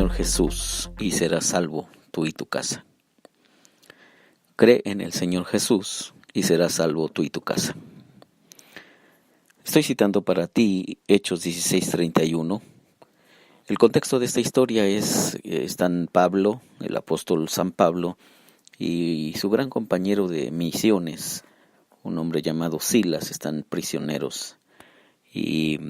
Señor Jesús y serás salvo tú y tu casa. Cree en el Señor Jesús y serás salvo tú y tu casa. Estoy citando para ti Hechos 16:31. El contexto de esta historia están Pablo, el apóstol San Pablo, y su gran compañero de misiones, un hombre llamado Silas, están prisioneros. Y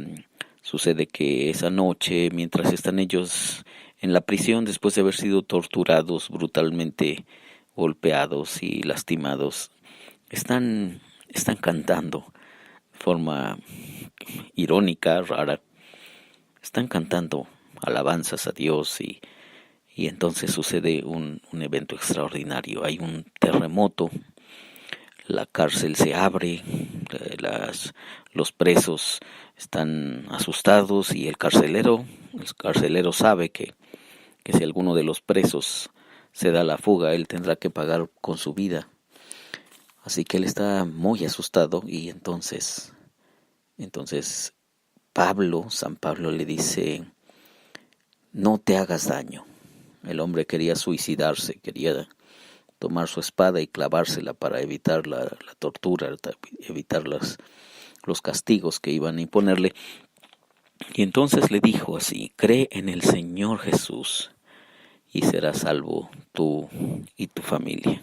sucede que esa noche, mientras están ellos en la prisión, después de haber sido torturados, brutalmente golpeados y lastimados, están cantando de forma irónica, rara. Están cantando alabanzas a Dios y entonces sucede un evento extraordinario. Hay un terremoto, la cárcel se abre, los presos están asustados y el carcelero sabe que si alguno de los presos se da la fuga, él tendrá que pagar con su vida. Así que él está muy asustado y entonces San Pablo le dice: no te hagas daño. El hombre quería suicidarse, quería tomar su espada y clavársela para evitar la tortura, evitar los castigos que iban a imponerle. Y entonces le dijo así: cree en el Señor Jesús y serás salvo tú y tu familia.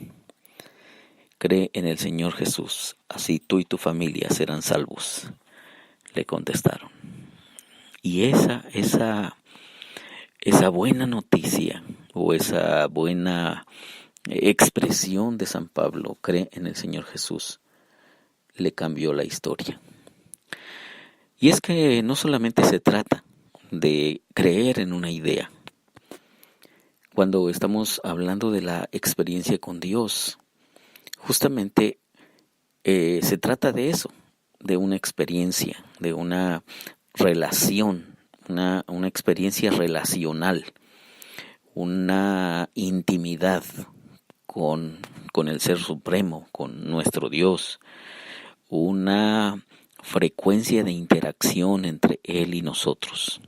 Cree en el Señor Jesús, así tú y tu familia serán salvos, le contestaron. Y esa buena noticia o esa buena expresión de San Pablo, cree en el Señor Jesús, le cambió la historia. Y es que no solamente se trata de creer en una idea. Cuando estamos hablando de la experiencia con Dios, justamente se trata de eso, de una experiencia, de una relación, una experiencia relacional, una intimidad con el Ser Supremo, con nuestro Dios, una frecuencia de interacción entre Él y nosotros.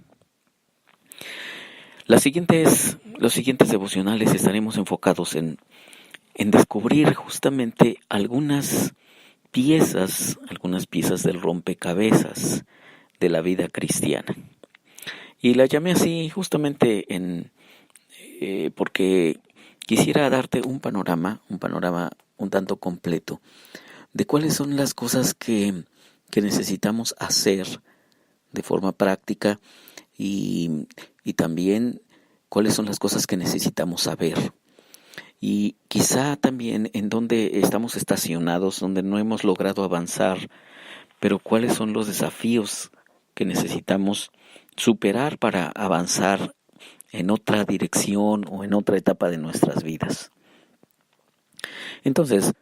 Los siguientes devocionales estaremos enfocados en descubrir justamente algunas piezas del rompecabezas de la vida cristiana. Y la llamé así justamente porque quisiera darte un panorama un tanto completo de cuáles son las cosas que necesitamos hacer de forma práctica y también cuáles son las cosas que necesitamos saber. Y quizá también en donde estamos estacionados, donde no hemos logrado avanzar, pero cuáles son los desafíos que necesitamos superar para avanzar en otra dirección o en otra etapa de nuestras vidas. Entonces,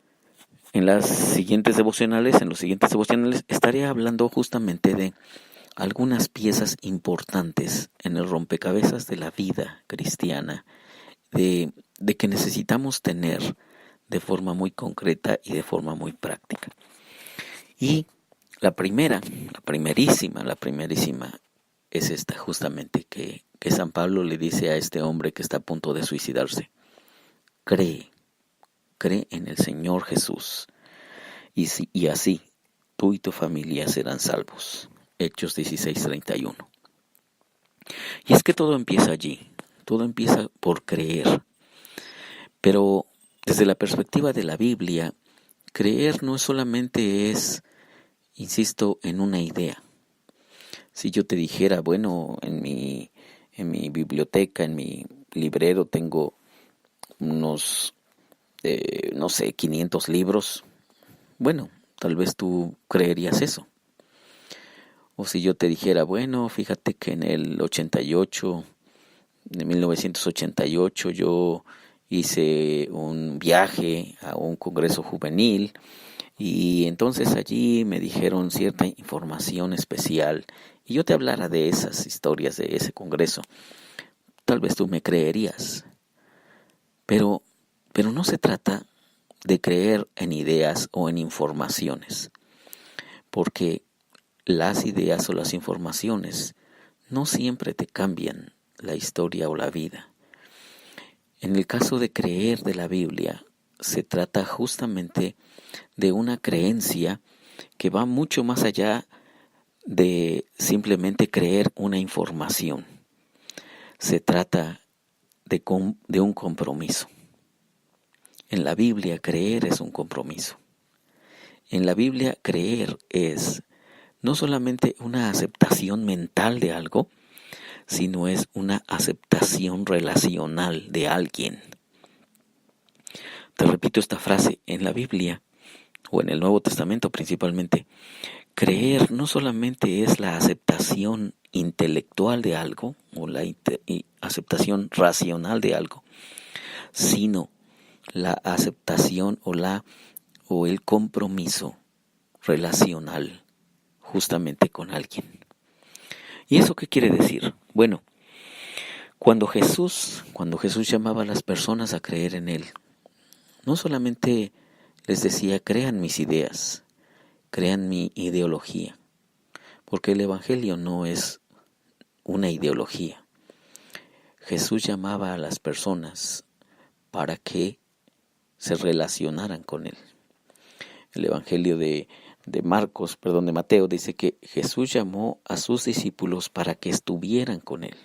en los siguientes devocionales estaré hablando justamente de algunas piezas importantes en el rompecabezas de la vida cristiana, de que necesitamos tener de forma muy concreta y de forma muy práctica. Y la primerísima es esta justamente que San Pablo le dice a este hombre que está a punto de suicidarse: cree en el Señor Jesús y así tú y tu familia serán salvos. Hechos 16:31. Y es que todo empieza allí, todo empieza por creer. Pero desde la perspectiva de la Biblia, creer no solamente insisto, en una idea. Si yo te dijera, bueno, en mi biblioteca, en mi librero tengo unos, 500 libros, bueno, tal vez tú creerías eso. O si yo te dijera, bueno, fíjate que en el 1988, yo hice un viaje a un congreso juvenil y entonces allí me dijeron cierta información especial y yo te hablara de esas historias de ese congreso. Tal vez tú me creerías. Pero no se trata de creer en ideas o en informaciones, porque las ideas o las informaciones no siempre te cambian la historia o la vida. En el caso de creer de la Biblia, se trata justamente de una creencia que va mucho más allá de simplemente creer una información. Se trata de un compromiso. En la Biblia creer es un compromiso. En la Biblia creer es no solamente una aceptación mental de algo, sino es una aceptación relacional de alguien. Te repito esta frase, en la Biblia, o en el Nuevo Testamento principalmente, creer no solamente es la aceptación intelectual de algo, o la aceptación racional de algo, sino la aceptación o el compromiso relacional justamente con alguien. ¿Y eso qué quiere decir? Bueno, cuando Jesús llamaba a las personas a creer en Él, no solamente les decía, crean mis ideas, crean mi ideología, porque el Evangelio no es una ideología. Jesús llamaba a las personas para que se relacionaran con Él. El Evangelio de Mateo dice que Jesús llamó a sus discípulos para que estuvieran con Él.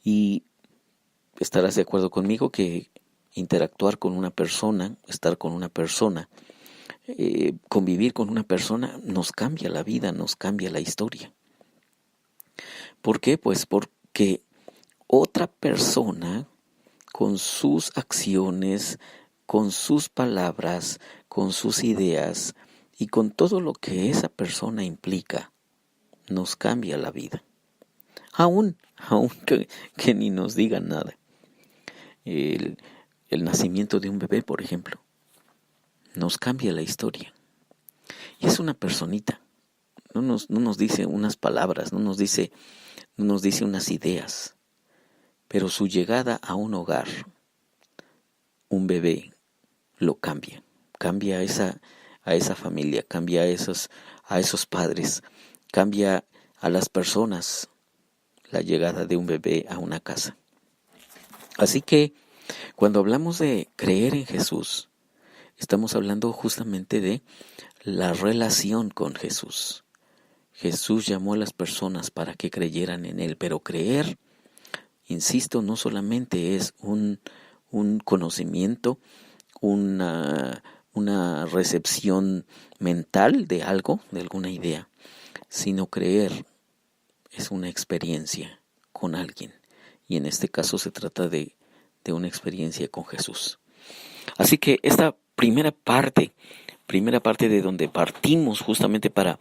Y estarás de acuerdo conmigo que interactuar con una persona, estar con una persona, convivir con una persona nos cambia la vida, nos cambia la historia. ¿Por qué? Pues porque otra persona, con sus acciones, con sus palabras, con sus ideas y con todo lo que esa persona implica, nos cambia la vida. Aún que ni nos digan nada. El nacimiento de un bebé, por ejemplo, nos cambia la historia. Y es una personita. No nos dice unas palabras, no nos dice unas ideas. Pero su llegada a un hogar, un bebé, lo cambia. Cambia a esa familia, cambia a esos padres, cambia a las personas la llegada de un bebé a una casa. Así que cuando hablamos de creer en Jesús, estamos hablando justamente de la relación con Jesús. Jesús llamó a las personas para que creyeran en Él, pero creer, insisto, no solamente es un conocimiento, una recepción mental de algo, de alguna idea, sino creer es una experiencia con alguien. Y en este caso se trata de una experiencia con Jesús. Así que esta primera parte de donde partimos justamente para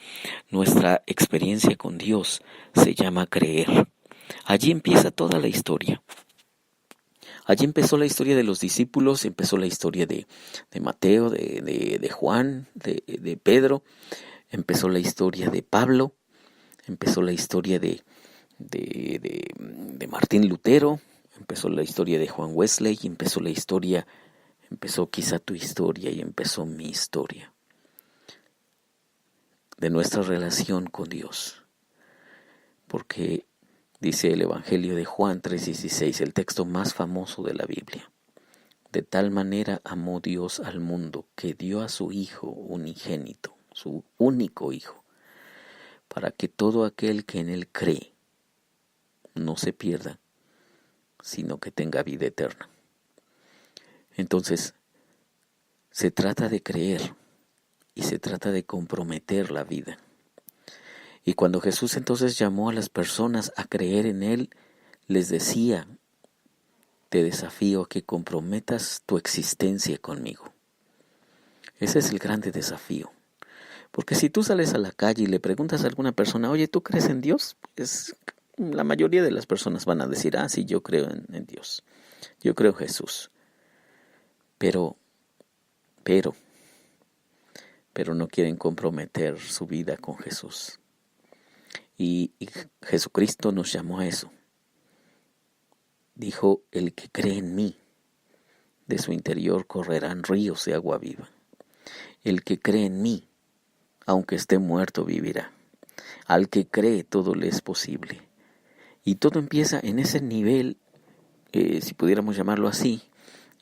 nuestra experiencia con Dios se llama creer. Allí empieza toda la historia. Allí empezó la historia de los discípulos, empezó la historia de Mateo, de Juan, de Pedro, empezó la historia de Pablo, empezó la historia de Martín Lutero, empezó la historia de Juan Wesley, empezó quizá tu historia y empezó mi historia de nuestra relación con Dios. Porque dice el Evangelio de Juan 3:16, el texto más famoso de la Biblia. De tal manera amó Dios al mundo que dio a su Hijo unigénito, su único Hijo, para que todo aquel que en Él cree no se pierda, sino que tenga vida eterna. Entonces, se trata de creer y se trata de comprometer la vida. Y cuando Jesús entonces llamó a las personas a creer en Él, les decía, te desafío a que comprometas tu existencia conmigo. Ese es el grande desafío. Porque si tú sales a la calle y le preguntas a alguna persona, oye, ¿tú crees en Dios? Pues la mayoría de las personas van a decir, sí, yo creo en Dios. Yo creo en Jesús. Pero no quieren comprometer su vida con Jesús. Y Jesucristo nos llamó a eso. Dijo, el que cree en mí, de su interior correrán ríos de agua viva. El que cree en mí, aunque esté muerto, vivirá. Al que cree todo le es posible. Y todo empieza en ese nivel, si pudiéramos llamarlo así,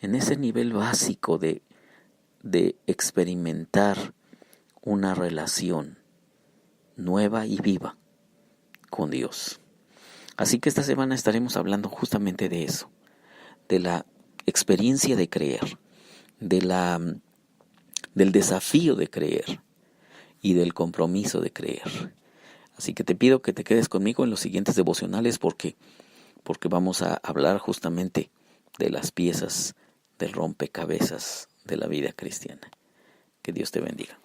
en ese nivel básico de experimentar una relación nueva y viva con Dios. Así que esta semana estaremos hablando justamente de eso, de la experiencia de creer, del desafío de creer y del compromiso de creer. Así que te pido que te quedes conmigo en los siguientes devocionales porque vamos a hablar justamente de las piezas del rompecabezas de la vida cristiana. Que Dios te bendiga.